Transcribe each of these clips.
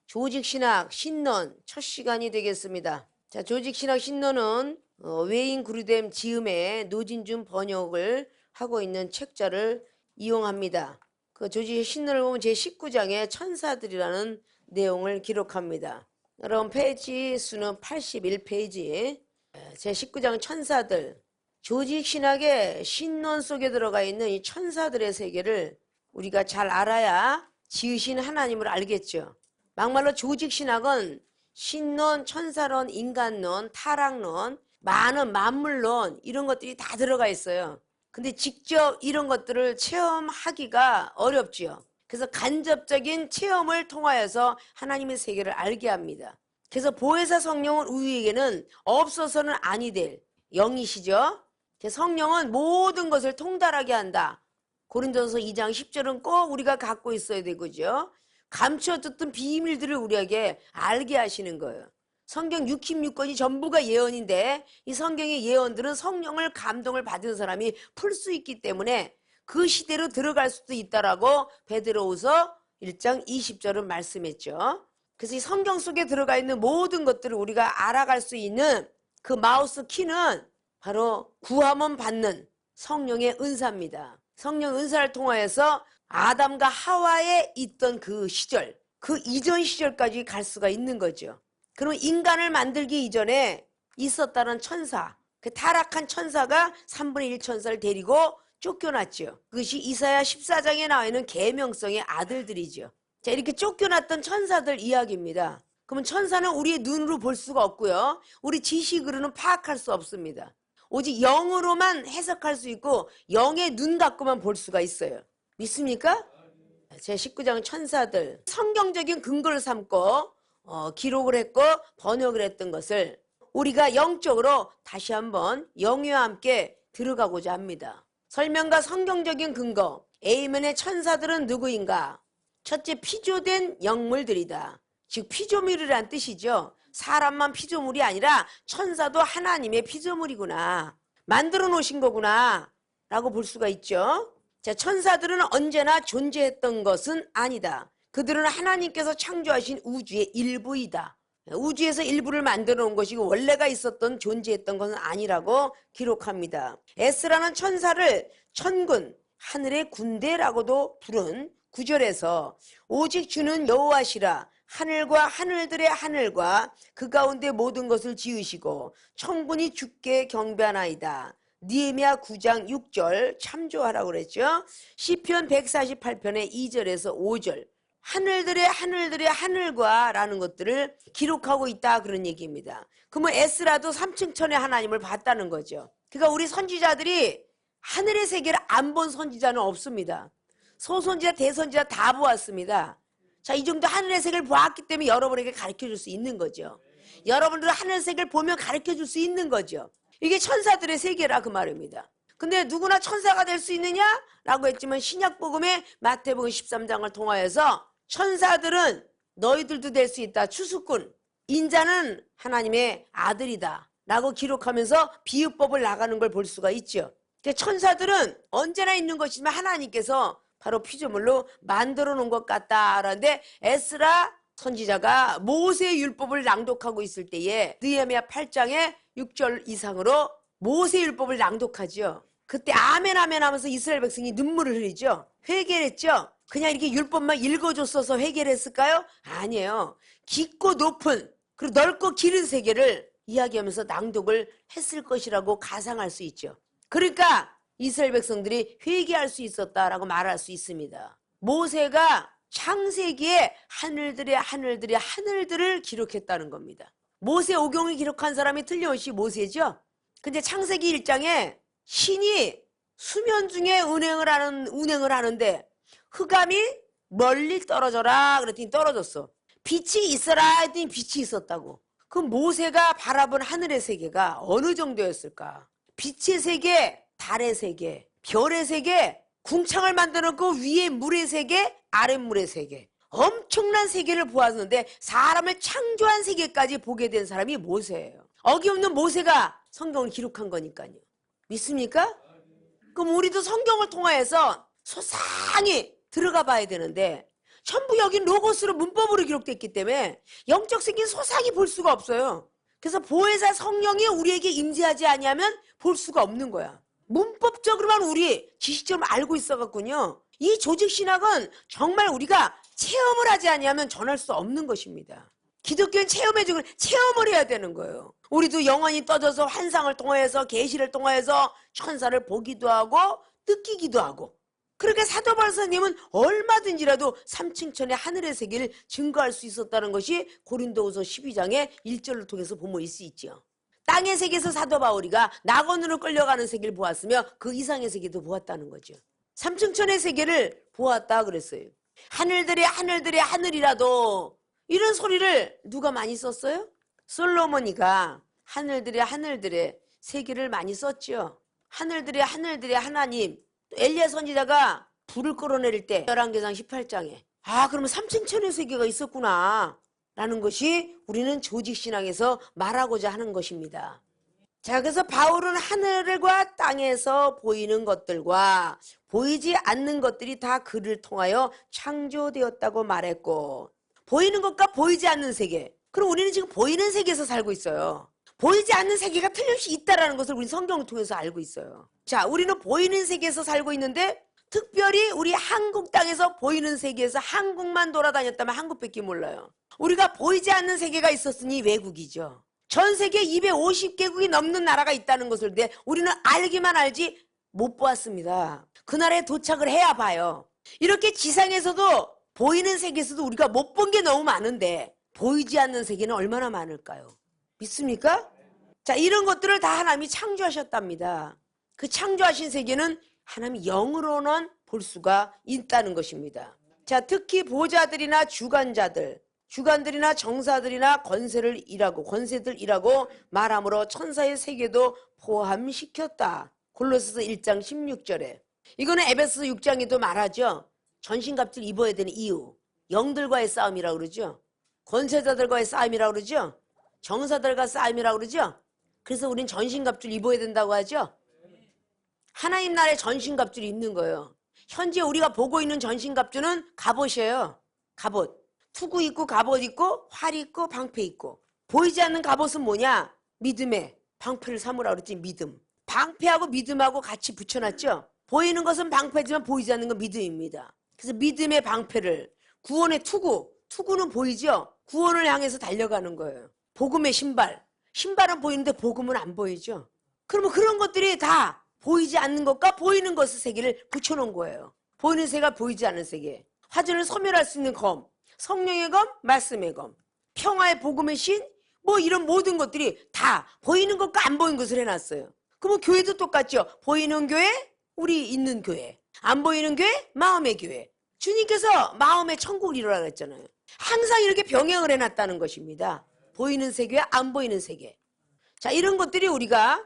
조직신학 신론 첫 시간이 되겠습니다. 자, 조직신학 신론은 외인 구류됨 지음의 노진준 번역을 하고 있는 책자를 이용합니다. 그 조직신론을 보면 제19장에 천사들이라는 내용을 기록합니다. 여러분 페이지 수는 81페이지 제19장 천사들. 조직신학의 신론 속에 들어가 있는 이 천사들의 세계를 우리가 잘 알아야 지으신 하나님을 알겠죠. 막말로 조직신학은 신론, 천사론, 인간론, 타락론, 많은 만물론 이런 것들이 다 들어가 있어요. 근데 직접 이런 것들을 체험하기가 어렵지요. 그래서 간접적인 체험을 통하여서 하나님의 세계를 알게 합니다. 그래서 보혜사 성령은 우리에게는 없어서는 아니 될 영이시죠. 성령은 모든 것을 통달하게 한다. 고린도전서 2장 10절은 꼭 우리가 갖고 있어야 되고요. 감춰뒀던 비밀들을 우리에게 알게 하시는 거예요. 성경 66권이 전부가 예언인데 이 성경의 예언들은 성령을 감동을 받은 사람이 풀 수 있기 때문에 그 시대로 들어갈 수도 있다라고 베드로후서 1장 20절은 말씀했죠. 그래서 이 성경 속에 들어가 있는 모든 것들을 우리가 알아갈 수 있는 그 마우스 키는 바로 구하면 받는 성령의 은사입니다. 성령 은사를 통하여서 아담과 하와에 있던 그 시절, 그 이전 시절까지 갈 수가 있는 거죠. 그럼 인간을 만들기 이전에 있었다는 천사, 그 타락한 천사가 3분의 1 천사를 데리고 쫓겨났죠. 그것이 이사야 14장에 나와 있는 계명성의 아들들이죠. 자, 이렇게 쫓겨났던 천사들 이야기입니다. 그러면 천사는 우리의 눈으로 볼 수가 없고요. 우리 지식으로는 파악할 수 없습니다. 오직 영으로만 해석할 수 있고 영의 눈 갖고만 볼 수가 있어요. 믿습니까? 제19장 천사들 성경적인 근거를 삼고 기록을 했고 번역을 했던 것을 우리가 영적으로 다시 한번 영유와 함께 들어가고자 합니다. 설명과 성경적인 근거. 에이맨의 천사들은 누구인가? 첫째, 피조된 영물들이다. 즉 피조물이란 뜻이죠. 사람만 피조물이 아니라 천사도 하나님의 피조물이구나. 만들어 놓으신 거구나 라고 볼 수가 있죠. 자, 천사들은 언제나 존재했던 것은 아니다. 그들은 하나님께서 창조하신 우주의 일부이다. 우주에서 일부를 만들어 놓은 것이고 원래가 있었던 존재했던 것은 아니라고 기록합니다. 에스라는 천사를 천군, 하늘의 군대라고도 부른 9절에서 오직 주는 여호와시라 하늘과 하늘들의 하늘과 그 가운데 모든 것을 지으시고 천군이 주께 경배하나이다. 느헤미야 9장 6절 참조하라고 그랬죠. 시편 148편의 2절에서 5절 하늘들의 하늘과 라는 것들을 기록하고 있다 그런 얘기입니다. 그러면 에스라도 3층 천의 하나님을 봤다는 거죠. 그러니까 우리 선지자들이 하늘의 세계를 안 본 선지자는 없습니다. 소선지자 대선지자 다 보았습니다. 자, 이 정도 하늘의 세계를 보았기 때문에 여러분에게 가르쳐줄 수 있는 거죠. 여러분들은 하늘의 세계를 보면 가르쳐줄 수 있는 거죠. 이게 천사들의 세계라 그 말입니다. 근데 누구나 천사가 될 수 있느냐? 라고 했지만 신약복음의 마태복음 13장을 통하여서 천사들은 너희들도 될 수 있다. 추수꾼, 인자는 하나님의 아들이다 라고 기록하면서 비유법을 나가는 걸 볼 수가 있죠. 천사들은 언제나 있는 것이지만 하나님께서 바로 피조물로 만들어 놓은 것 같다. 그런데 에스라 선지자가 모세의 율법을 낭독하고 있을 때에 느헤미야 8장의 6절 이상으로 모세의 율법을 낭독하죠. 그때 아멘 아멘 하면서 이스라엘 백성이 눈물을 흘리죠. 회개를 했죠. 그냥 이렇게 율법만 읽어줬어서 회개를 했을까요? 아니에요. 깊고 높은 그리고 넓고 길은 세계를 이야기하면서 낭독을 했을 것이라고 가상할 수 있죠. 그러니까 이스라엘 백성들이 회개할 수 있었다라고 말할 수 있습니다. 모세가 창세기에 하늘들을 기록했다는 겁니다. 모세 오경을 기록한 사람이 틀림없이 모세죠. 근데 창세기 1장에 신이 수면 중에 운행을 하는데 흑암이 멀리 떨어져라 그랬더니 떨어졌어. 빛이 있어라 했더니 빛이 있었다고. 그럼 모세가 바라본 하늘의 세계가 어느 정도였을까? 빛의 세계, 달의 세계, 별의 세계, 궁창을 만들어 놓고 위에 물의 세계, 아래 물의 세계. 엄청난 세계를 보았는데 사람을 창조한 세계까지 보게 된 사람이 모세예요. 어기없는 모세가 성경을 기록한 거니까요. 믿습니까? 그럼 우리도 성경을 통하여서 소상히 들어가 봐야 되는데 전부 여긴 로고스로 문법으로 기록됐기 때문에 영적 세계는 소상히 볼 수가 없어요. 그래서 보혜사 성령이 우리에게 임재하지 아니하면 볼 수가 없는 거야. 문법적으로만 우리 지식적으로 알고 있어갖군요. 이 조직신학은 정말 우리가 체험을 하지 아니하면 전할 수 없는 것입니다. 기독교는 체험해주고 체험을 해야 되는 거예요. 우리도 영혼이 떠져서 환상을 통해서 계시를 통해서 천사를 보기도 하고 느끼기도 하고, 그러니까 사도 바울사님은 얼마든지라도 삼층천의 하늘의 세계를 증거할 수 있었다는 것이 고린도후서 12장의 1절을 통해서 보면 수 있죠. 땅의 세계에서 사도 바울이가 낙원으로 끌려가는 세계를 보았으며 그 이상의 세계도 보았다는 거죠. 삼층천의 세계를 보았다 그랬어요. 하늘들의 하늘이라도, 이런 소리를 누가 많이 썼어요? 솔로몬이가 하늘들의 세계를 많이 썼죠. 하늘들의 하나님. 엘리야 선지자가 불을 끌어내릴 때 열왕기상 18장에 그러면 삼층천의 세계가 있었구나 라는 것이 우리는 조직신앙에서 말하고자 하는 것입니다. 자, 그래서 바울은 하늘과 땅에서 보이는 것들과 보이지 않는 것들이 다 그를 통하여 창조되었다고 말했고, 보이는 것과 보이지 않는 세계, 그럼 우리는 지금 보이는 세계에서 살고 있어요. 보이지 않는 세계가 틀림없이 있다는 것을 우리 성경을 통해서 알고 있어요. 자, 우리는 보이는 세계에서 살고 있는데 특별히 우리 한국 땅에서 보이는 세계에서 한국만 돌아다녔다면 한국밖에 몰라요. 우리가 보이지 않는 세계가 있었으니 외국이죠. 전 세계 250개국이 넘는 나라가 있다는 것을 우리는 알기만 알지 못 보았습니다. 그 나라에 도착을 해야 봐요. 이렇게 지상에서도 보이는 세계에서도 우리가 못 본 게 너무 많은데 보이지 않는 세계는 얼마나 많을까요? 믿습니까? 자, 이런 것들을 다 하나님이 창조하셨답니다. 그 창조하신 세계는 하나님이 영으로는 볼 수가 있다는 것입니다. 자, 특히 보좌들이나 주관들이나 정사들이나 권세들 일하고 말함으로 천사의 세계도 포함시켰다. 골로새서 1장 16절에. 이거는 에베소서 6장에도 말하죠. 전신갑주를 입어야 되는 이유. 영들과의 싸움이라고 그러죠. 권세자들과의 싸움이라고 그러죠. 정사들과 싸움이라고 그러죠. 그래서 우린 전신갑주를 입어야 된다고 하죠. 하나님 나라의 전신갑주를 입는 거예요. 현재 우리가 보고 있는 전신갑주는 갑옷이에요. 갑옷. 투구 있고 갑옷 있고 활 있고 방패 있고. 보이지 않는 갑옷은 뭐냐? 믿음의 방패를 삼으라고 그랬지. 믿음. 방패하고 믿음하고 같이 붙여놨죠. 보이는 것은 방패지만 보이지 않는 건 믿음입니다. 그래서 믿음의 방패를, 구원의 투구는 보이죠. 구원을 향해서 달려가는 거예요. 복음의 신발은 보이는데 복음은 안 보이죠. 그러면 그런 것들이 다 보이지 않는 것과 보이는 것의 세계를 붙여놓은 거예요. 보이는 세계가 보이지 않는 세계. 화전을 소멸할 수 있는 검, 성령의 검, 말씀의 검, 평화의 복음의 신, 뭐 이런 모든 것들이 다 보이는 것과 안 보이는 것을 해놨어요. 그러면 교회도 똑같죠. 보이는 교회, 우리 있는 교회. 안 보이는 교회, 마음의 교회. 주님께서 마음의 천국을 이루라고 했잖아요. 항상 이렇게 병행을 해놨다는 것입니다. 보이는 세계와 안 보이는 세계. 자, 이런 것들이 우리가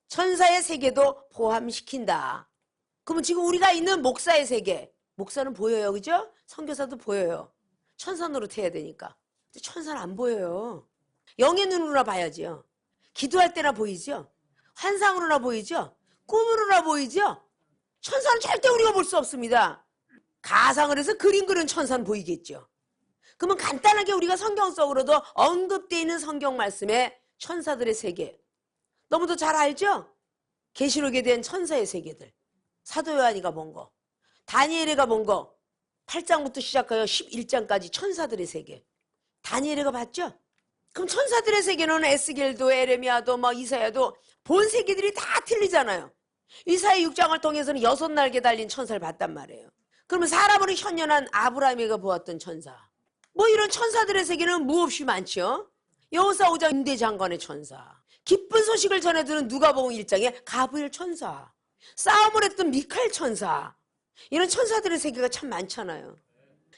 천사의 세계도 포함시킨다. 그러면 지금 우리가 있는 목사의 세계, 목사는 보여요, 그죠? 선교사도 보여요. 천사 노릇해야 되니까. 근데 천사는 안 보여요. 영의 눈으로나 봐야지요. 기도할 때나 보이죠? 환상으로나 보이죠? 꿈으로나 보이죠? 천사는 절대 우리가 볼 수 없습니다. 가상을 해서 그림 그리는 천사는 보이겠죠. 그러면 간단하게 우리가 성경 속으로도 언급되어 있는 성경 말씀에 천사들의 세계, 너무도 잘 알죠? 계시록에 대한 천사의 세계들. 사도 요한이가 본 거, 다니엘이가 본 거, 8장부터 시작하여 11장까지 천사들의 세계. 다니엘이가 봤죠? 그럼 천사들의 세계는 에스겔도 에레미야도 이사야도 본 세계들이 다 틀리잖아요. 이사야 6장을 통해서는 6날개 달린 천사를 봤단 말이에요. 그러면 사람으로 현연한 아브라함이가 보았던 천사. 이런 천사들의 세계는 무없이 많죠. 여호수아 5장 임대장관의 천사. 기쁜 소식을 전해주는 누가복음 1장에 가브리엘 천사. 싸움을 했던 미카엘 천사. 이런 천사들의 세계가 참 많잖아요.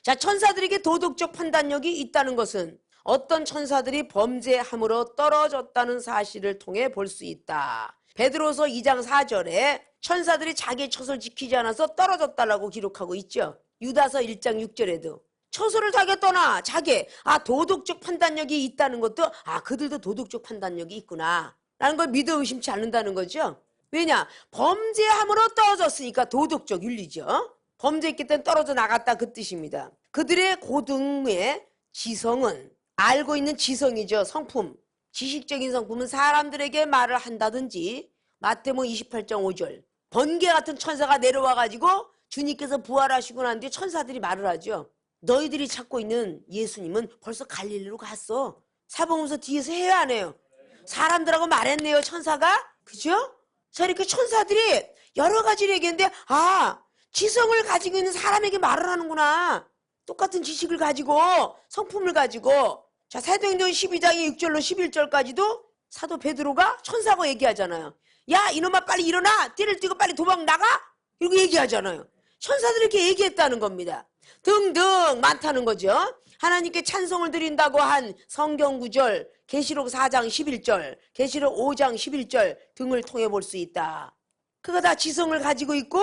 자, 천사들에게 도덕적 판단력이 있다는 것은 어떤 천사들이 범죄함으로 떨어졌다는 사실을 통해 볼 수 있다. 베드로서 2장 4절에 천사들이 자기의 처소를 지키지 않아서 떨어졌다라고 기록하고 있죠. 유다서 1장 6절에도 처소를 자기가 떠나 자기 도덕적 판단력이 있다는 것도 그들도 도덕적 판단력이 있구나 라는 걸 믿어 의심치 않는다는 거죠. 왜냐? 범죄함으로 떨어졌으니까 도덕적 윤리죠. 범죄했기 때문에 떨어져 나갔다 그 뜻입니다. 그들의 고등의 지성은 알고 있는 지성이죠. 성품. 지식적인 성품은 사람들에게 말을 한다든지 마태복음 28장 5절 번개 같은 천사가 내려와가지고 주님께서 부활하시고 난 뒤에 천사들이 말을 하죠. 너희들이 찾고 있는 예수님은 벌써 갈릴리로 갔어. 사복음서 뒤에서 해요 안 해요? 사람들하고 말했네요 천사가. 그죠? 자 이렇게 천사들이 여러 가지를 얘기했는데 지성을 가지고 있는 사람에게 말을 하는구나. 똑같은 지식을 가지고 성품을 가지고. 자 사도행전 12장의 6절로 11절까지도 사도 베드로가 천사하고 얘기하잖아요. 야 이놈아 빨리 일어나. 띠를 띠고 빨리 도망 나가. 이렇게 얘기하잖아요. 천사들에게 얘기했다는 겁니다. 등등 많다는 거죠. 하나님께 찬송을 드린다고 한 성경 구절 계시록 4장 11절 계시록 5장 11절 등을 통해 볼 수 있다. 그거 다 지성을 가지고 있고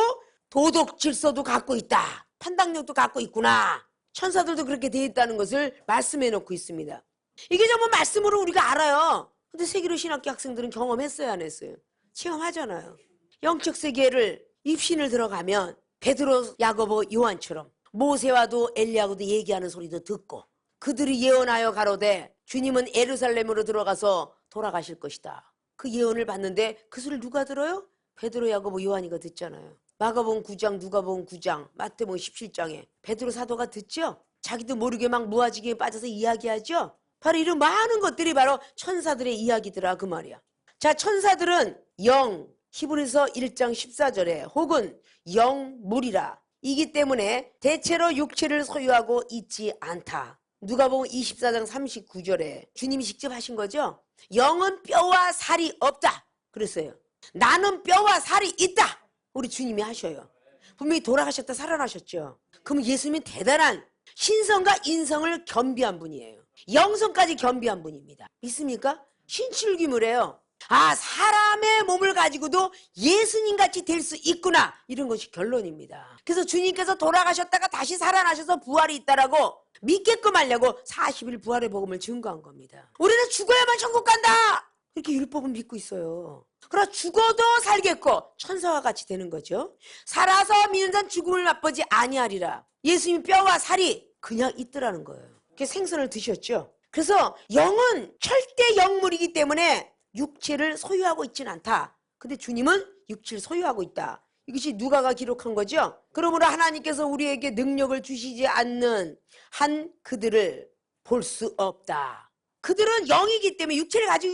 도덕 질서도 갖고 있다. 판단력도 갖고 있구나. 천사들도 그렇게 되어 있다는 것을 말씀해 놓고 있습니다. 이게 전부 말씀으로 우리가 알아요. 근데 세계로 신학교 학생들은 경험했어요 안 했어요? 체험하잖아요. 영적 세계를 입신을 들어가면 베드로, 야고보, 요한처럼 모세와도 엘리야하고도 얘기하는 소리도 듣고 그들이 예언하여 가로되 주님은 예루살렘으로 들어가서 돌아가실 것이다. 그 예언을 받는데 그 소리를 누가 들어요? 베드로, 야고보, 요한이가 듣잖아요. 마가복음 9장, 누가복음 9장, 마태복음 17장에 베드로 사도가 듣죠. 자기도 모르게 막 무아지기에 빠져서 이야기하죠. 바로 이런 많은 것들이 바로 천사들의 이야기더라 그 말이야. 자 천사들은 영, 히브리서 1장 14절에 혹은 영물이라 이기 때문에 대체로 육체를 소유하고 있지 않다. 누가복음 24장 39절에 주님이 직접 하신 거죠. 영은 뼈와 살이 없다 그랬어요. 나는 뼈와 살이 있다. 우리 주님이 하셔요. 분명히 돌아가셨다 살아나셨죠. 그럼 예수님은 대단한 신성과 인성을 겸비한 분이에요. 영성까지 겸비한 분입니다. 믿습니까? 신출귀물이에요. 사람의 몸을 가지고도 예수님같이 될 수 있구나. 이런 것이 결론입니다. 그래서 주님께서 돌아가셨다가 다시 살아나셔서 부활이 있다라고 믿게끔 하려고 40일 부활의 복음을 증거한 겁니다. 우리는 죽어야만 천국 간다. 이렇게 율법은 믿고 있어요. 그러나 죽어도 살겠고 천사와 같이 되는 거죠. 살아서 믿는 자는 죽음을 맛보지 아니하리라. 예수님 뼈와 살이 그냥 있더라는 거예요. 그게 생선을 드셨죠. 그래서 영은 절대 영물이기 때문에 육체를 소유하고 있지는 않다. 근데 주님은 육체를 소유하고 있다. 이것이 누가가 기록한 거죠. 그러므로 하나님께서 우리에게 능력을 주시지 않는 한 그들을 볼 수 없다. 그들은 영이기 때문에 육체를 가지고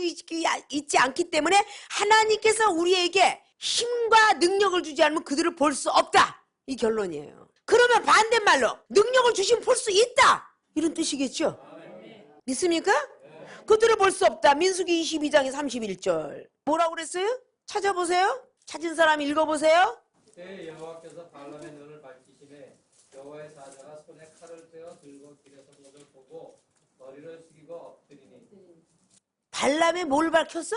있지 않기 때문에 하나님께서 우리에게 힘과 능력을 주지 않으면 그들을 볼 수 없다. 이 결론이에요. 그러면 반대말로 능력을 주시면 볼 수 있다. 이런 뜻이겠죠. 믿습니까? 그들을 볼 수 없다. 민수기 22장의 31절. 뭐라고 그랬어요? 찾아보세요. 찾은 사람 읽어보세요. 그때 여호와께서 발람의 눈을 밝히시매 여호와의 사자가 손에 칼을 떼어 들고 길에 선 것을 보고 머리를 숙이고 엎드리니. 발람의 뭘 밝혔어?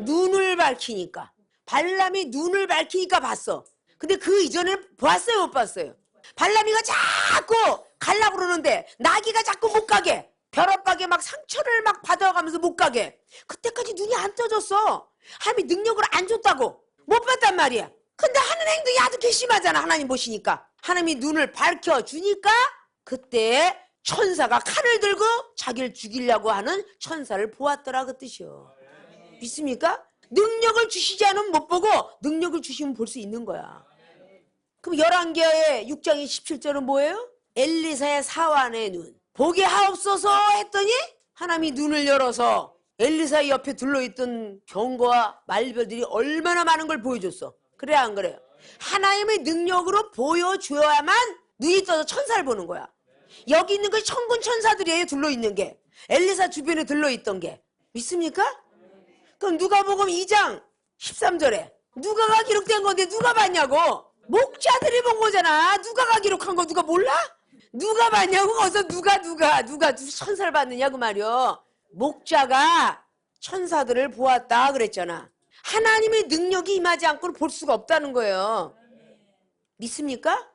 눈을 밝히니까. 발람이 눈을 밝히니까 봤어. 근데 그 이전에 봤어요 못 봤어요? 발람이가 자꾸 가려고 그러는데 나귀가 자꾸 못 가게 벼락박에 막 상처를 막 받아가면서 못 가게 그때까지 눈이 안 떠졌어. 하나님이 능력을 안 줬다고 못 봤단 말이야. 근데 하는 행동이 아주 괘씸하잖아. 하나님 보시니까 하나님이 눈을 밝혀주니까 그때 천사가 칼을 들고 자기를 죽이려고 하는 천사를 보았더라 그 뜻이요. 믿습니까? 능력을 주시지 않으면 못 보고 능력을 주시면 볼 수 있는 거야. 그럼 열왕기하의 6장의 17절은 뭐예요? 엘리사의 사환의 눈 보게 하옵소서 했더니 하나님이 눈을 열어서 엘리사의 옆에 둘러있던 병거와 말벌들이 얼마나 많은 걸 보여줬어. 그래 안 그래요? 하나님의 능력으로 보여줘야만 눈이 떠서 천사를 보는 거야. 여기 있는 것이 천군 천사들이에요. 둘러있는 게 엘리사 주변에 둘러있던 게. 믿습니까? 그럼 누가복음 2장 13절에 누가가 기록된 건데 누가 봤냐고. 목자들이 본 거잖아. 누가가 기록한 거 누가 몰라? 누가 봤냐고. 어서 누가 천사를 봤느냐 그 말이요. 목자가 천사들을 보았다 그랬잖아. 하나님의 능력이 임하지 않고는 볼 수가 없다는 거예요. 믿습니까?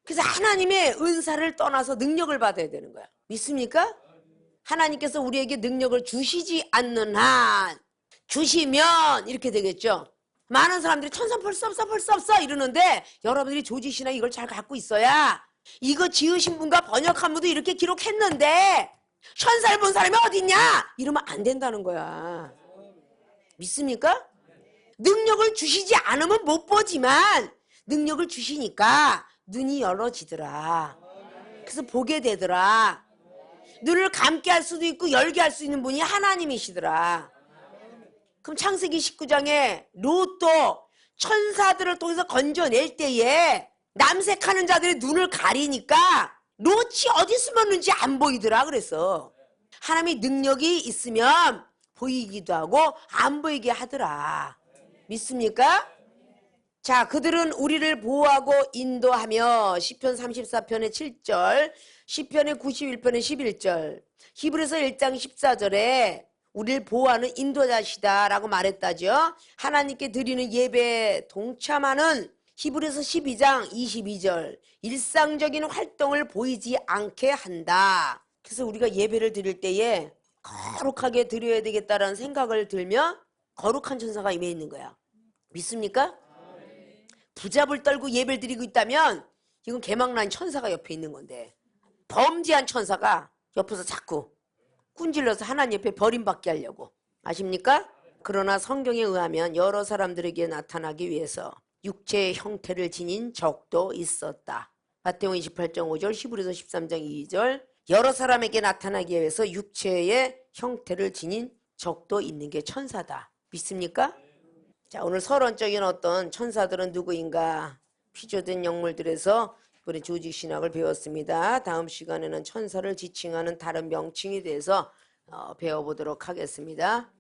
그래서 하나님의 은사를 떠나서 능력을 받아야 되는 거야. 믿습니까? 하나님께서 우리에게 능력을 주시지 않는 한 주시면 이렇게 되겠죠. 많은 사람들이 천사 볼 수 없어, 볼 수 없어 이러는데 여러분들이 조직신학 이걸 잘 갖고 있어야 이거 지으신 분과 번역한 분도 이렇게 기록했는데 천사를 본 사람이 어딨냐? 이러면 안 된다는 거야. 믿습니까? 능력을 주시지 않으면 못 보지만 능력을 주시니까 눈이 열어지더라. 그래서 보게 되더라. 눈을 감게 할 수도 있고 열게 할 수 있는 분이 하나님이시더라. 그럼 창세기 19장에 롯도 천사들을 통해서 건져낼 때에 남색하는 자들의 눈을 가리니까 롯이 어디 숨었는지 안 보이더라 그랬어. 하나님의 능력이 있으면 보이기도 하고 안 보이게 하더라. 믿습니까? 자, 그들은 우리를 보호하고 인도하며 시편 34편의 7절, 시편의 91편의 11절, 히브리서 1장 14절에 우리를 보호하는 인도자시다 라고 말했다죠. 하나님께 드리는 예배에 동참하는 히브리서 12장 22절, 일상적인 활동을 보이지 않게 한다. 그래서 우리가 예배를 드릴 때에 거룩하게 드려야 되겠다라는 생각을 들면 거룩한 천사가 임해 있는 거야. 믿습니까? 부잡을 떨고 예배를 드리고 있다면 이건 개망난 천사가 옆에 있는 건데 범죄한 천사가 옆에서 자꾸 꾼질러서 하나님 옆에 버림받게 하려고. 아십니까? 그러나 성경에 의하면 여러 사람들에게 나타나기 위해서 육체의 형태를 지닌 적도 있었다. 마태복음 28장 5절, 히브리서 13장 2절, 여러 사람에게 나타나기 위해서 육체의 형태를 지닌 적도 있는 게 천사다. 믿습니까? 자, 오늘 서론적인 어떤 천사들은 누구인가? 피조된 영물들에서 이번에 조직신학을 배웠습니다. 다음 시간에는 천사를 지칭하는 다른 명칭에 대해서 배워보도록 하겠습니다.